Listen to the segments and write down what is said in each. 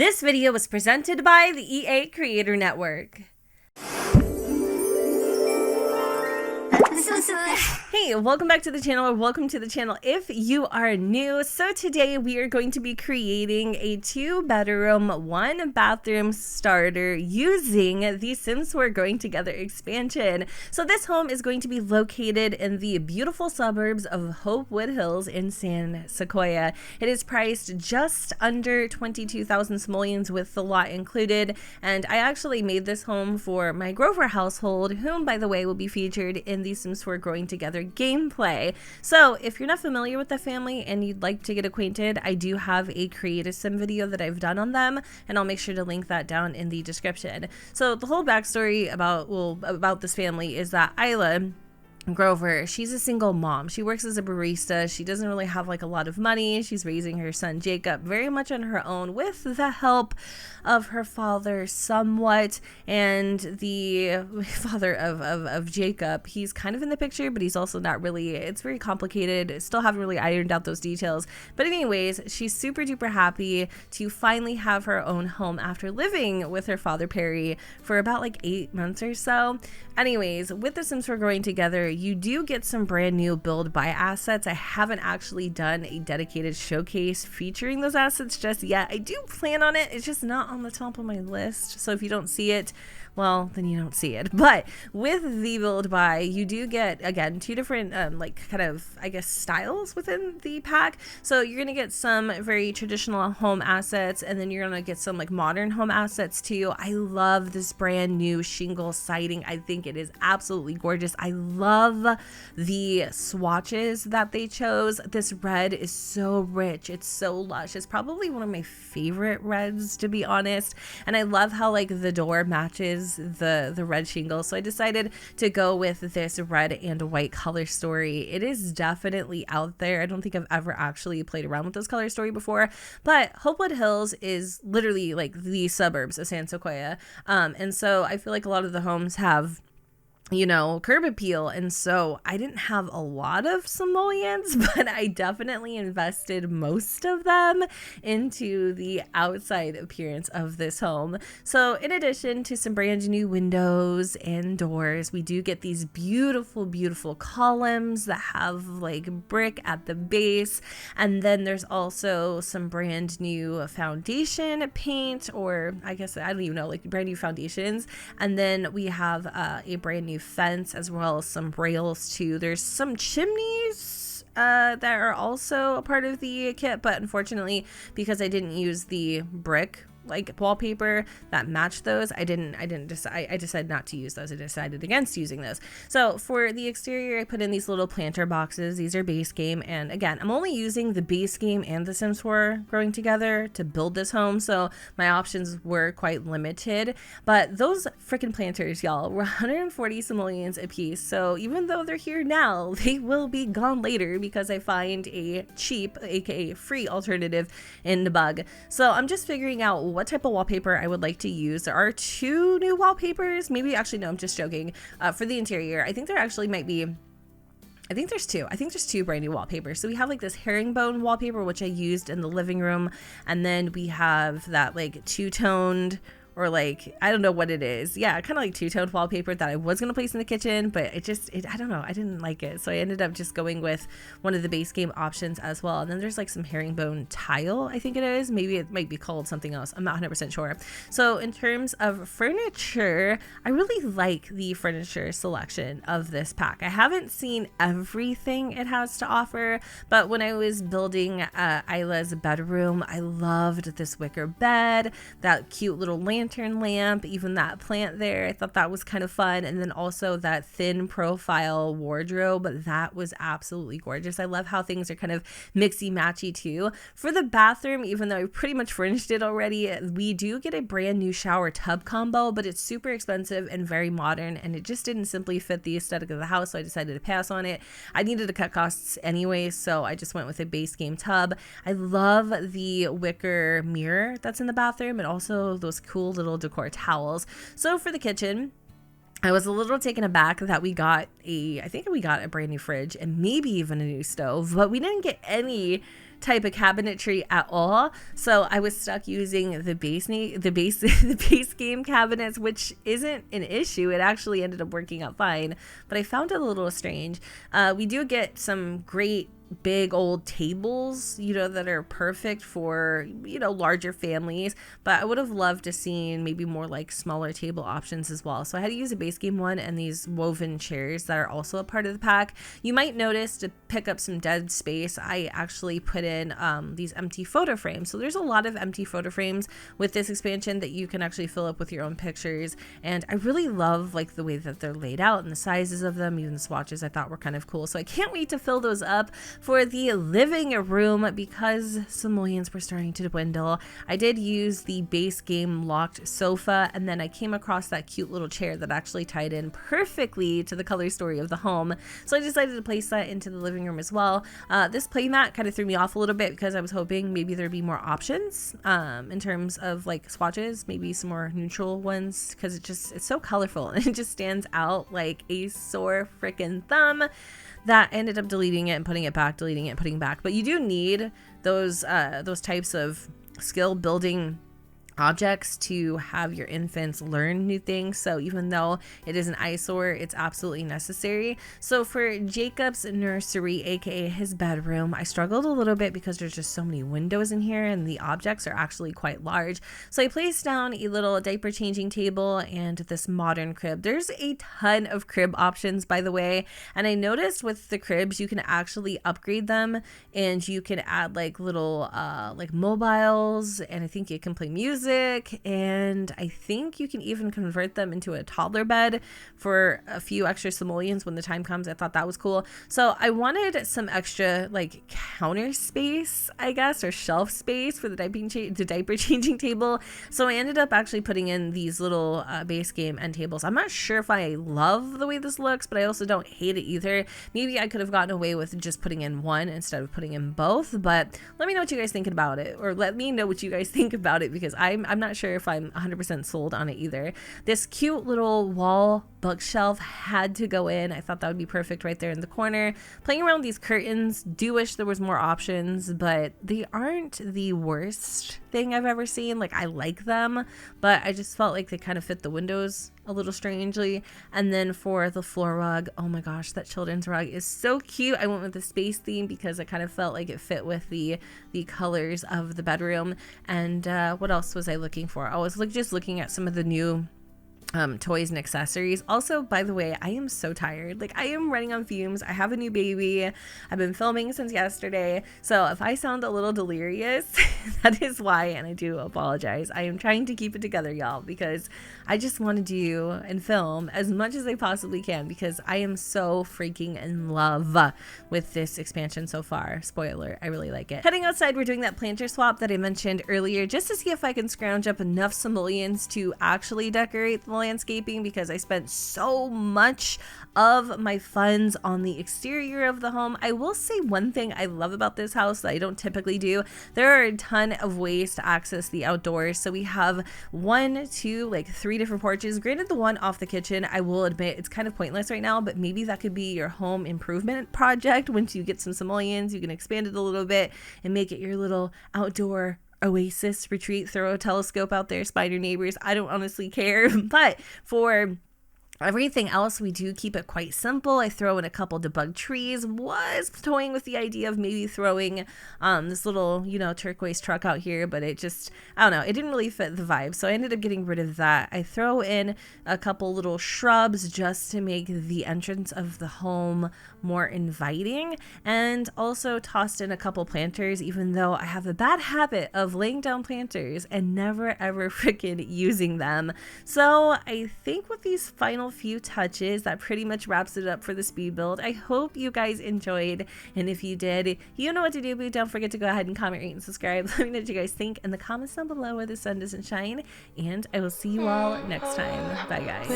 This video was presented by the EA Creator Network. Hey, welcome back to the channel, or welcome to the channel if you are new. So today we are going to be creating a 2-bedroom, 1-bathroom starter using the Sims We're Growing Together expansion. So this home is going to be located in the beautiful suburbs of Hopewell Hills in SEQUIOA. It is priced just under 22,000 simoleons with the lot included, and I actually made this home for my Grover household, whom by the way will be featured in the Sims We're Growing Together gameplay. So if you're not familiar with the family and you'd like to get acquainted, I do have a Create a Sim video that I've done on them, and I'll make sure to link that down in the description. So the whole backstory about this family is that Isla Grover, she's a single mom. She works as a barista. She doesn't really have like a lot of money. She's raising her son Jacob very much on her own with the help of her father somewhat, and the father of Jacob, he's kind of in the picture, but he's also not really. It's very complicated. Still haven't really ironed out those details, but anyways, she's super duper happy to finally have her own home after living with her father Perry for about like 8 months or so. Anyways, with the Sims We're Growing Together, you do get some brand new build buy assets. I haven't actually done a dedicated showcase featuring those assets just yet. I do plan on it. It's just not on the top of my list. So if you don't see it, well, then you don't see it. But with the build buy, you do get, again, 2 different like kind of, I guess, styles within the pack. So you're gonna get some very traditional home assets, and then you're gonna get some like modern home assets too. I love this brand new shingle siding. I think it is absolutely gorgeous. I love the swatches that they chose. This red is so rich. It's so lush. It's probably one of my favorite reds, to be honest. And I love how like the door matches the red shingle, so I decided to go with this red and white color story. It is definitely out there. I don't think I've ever actually played around with this color story before, but Hopewell Hills is literally like the suburbs of San Sequoia, and so I feel like a lot of the homes have, you know, curb appeal, and so I didn't have a lot of simoleons, but I definitely invested most of them into the outside appearance of this home. So in addition to some brand new windows and doors, we do get these beautiful columns that have like brick at the base, and then there's also some brand new foundation paint, or I guess I don't even know, like brand new foundations, and then we have a brand new fence as well as some rails too. There's some chimneys that are also a part of the kit, but unfortunately, because I didn't use the brick like wallpaper that matched those, I decided not to use those. I decided against using those. So for the exterior, I put in these little planter boxes. These are base game, and again, I'm only using the base game and the Sims 4 Growing Together to build this home, so my options were quite limited. But those freaking planters, y'all, were 140 simoleons a piece. So even though they're here now, they will be gone later because I find a cheap, aka free alternative in the bug. So I'm just figuring out what type of wallpaper I would like to use. There are 2 new wallpapers, maybe, actually no, I'm just joking. For the interior, I think there actually might be, I think there's 2 brand new wallpapers. So we have like this herringbone wallpaper, which I used in the living room, and then we have that like 2-toned, or like, I don't know what it is. Yeah, kind of like 2-toned wallpaper that I was going to place in the kitchen, but I don't know. I didn't like it. So I ended up just going with one of the base game options as well. And then there's like some herringbone tile, I think it is. Maybe it might be called something else. I'm not 100% sure. So in terms of furniture, I really like the furniture selection of this pack. I haven't seen everything it has to offer, but when I was building Isla's bedroom, I loved this wicker bed, that cute little lantern lamp, even that plant there. I thought that was kind of fun. And then also that thin profile wardrobe, that was absolutely gorgeous. I love how things are kind of mixy matchy too. For the bathroom, even though I pretty much furnished it already, we do get a brand new shower tub combo, but it's super expensive and very modern, and it just didn't simply fit the aesthetic of the house, so I decided to pass on it. I needed to cut costs anyway, so I just went with a base game tub. I love the wicker mirror that's in the bathroom, and also those cool little decor towels. So for the kitchen, I was a little taken aback that I think we got a brand new fridge and maybe even a new stove, but we didn't get any type of cabinetry at all. So I was stuck using the base game cabinets, which isn't an issue. It actually ended up working out fine, but I found it a little strange. We do get some great big old tables, you know, that are perfect for, you know, larger families, but I would have loved to seen maybe more like smaller table options as well. So I had to use a base game one and these woven chairs that are also a part of the pack. You might notice, to pick up some dead space, I actually put in these empty photo frames. So there's a lot of empty photo frames with this expansion that you can actually fill up with your own pictures, and I really love like the way that they're laid out and the sizes of them. Even the swatches I thought were kind of cool, so I can't wait to fill those up for the living room because simoleons were starting to dwindle. I did use the base game locked sofa, and then I came across that cute little chair that actually tied in perfectly to the color story of the home, so I decided to place that into the living room as well. This playmat kind of threw me off a little bit because I was hoping maybe there'd be more options in terms of like swatches, maybe some more neutral ones, because it's so colorful and it just stands out like a sore freaking thumb. That ended up deleting it and putting it back, deleting it and putting back. But you do need those types of skill building objects to have your infants learn new things. So even though it is an eyesore, it's absolutely necessary. So for Jacob's nursery, aka his bedroom, I struggled a little bit because there's just so many windows in here and the objects are actually quite large. So I placed down a little diaper changing table and this modern crib. There's a ton of crib options, by the way, and I noticed with the cribs you can actually upgrade them and you can add like little like mobiles, and I think you can play music, and I think you can even convert them into a toddler bed for a few extra simoleons when the time comes. I thought that was cool. So I wanted some extra like counter space, I guess, or shelf space for the diaper changing table. So I ended up actually putting in these little base game end tables. I'm not sure if I love the way this looks, but I also don't hate it either. Maybe I could have gotten away with just putting in one instead of putting in both, but let me know what you guys think about it, or let me know what you guys think about it, because I'm not sure if I'm 100% sold on it either. This cute little wall bookshelf had to go in. I thought that would be perfect right there in the corner. Playing around these curtains, do wish there was more options, but they aren't the worst thing I've ever seen. Like, I like them, but I just felt like they kind of fit the windows a little strangely. And then for the floor rug, oh my gosh, that children's rug is so cute. I went with the space theme because I kind of felt like it fit with the colors of the bedroom. And what else was I looking for? I was just looking at some of the new toys and accessories. Also, by the way, I am so tired. Like, I am running on fumes. I have a new baby. I've been filming since yesterday, so if I sound a little delirious, that is why, and I do apologize. I am trying to keep it together, y'all, because I just want to do and film as much as I possibly can, because I am so freaking in love with this expansion so far. Spoiler, I really like it. Heading outside, we're doing that planter swap that I mentioned earlier, just to see if I can scrounge up enough simoleons to actually decorate the landscaping, because I spent so much of my funds on the exterior of the home. I will say one thing I love about this house that I don't typically do: there are a ton of ways to access the outdoors. So we have 1, 2, like 3 different porches. Granted, the one off the kitchen, I will admit, it's kind of pointless right now, but maybe that could be your home improvement project. Once you get some simoleons, you can expand it a little bit and make it your little outdoor oasis retreat. Throw a telescope out there, spy your neighbors. I don't honestly care, but for everything else, we do keep it quite simple. I throw in a couple debug trees. Was toying with the idea of maybe throwing this little, you know, turquoise truck out here, but it just, I don't know, it didn't really fit the vibe, so I ended up getting rid of that. I throw in a couple little shrubs just to make the entrance of the home more inviting, and also tossed in a couple planters, even though I have a bad habit of laying down planters and never ever freaking using them. So I think with these final few touches, that pretty much wraps it up for the speed build. I hope you guys enjoyed, and if you did, you know what to do, but don't forget to go ahead and comment, rate, and subscribe. Let me know what you guys think in the comments down below where the sun doesn't shine, and I will see you all next time. Bye guys.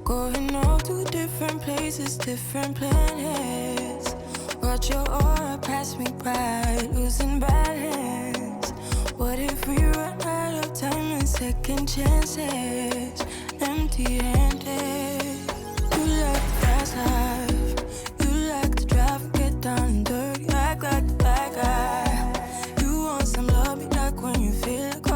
Going off to different places, different planets. Watch your aura pass me by, losing balance. What if we run out of time and second chances? Empty-handed. You like the fast life, you like to drive, get down and dirty, act like when you feel like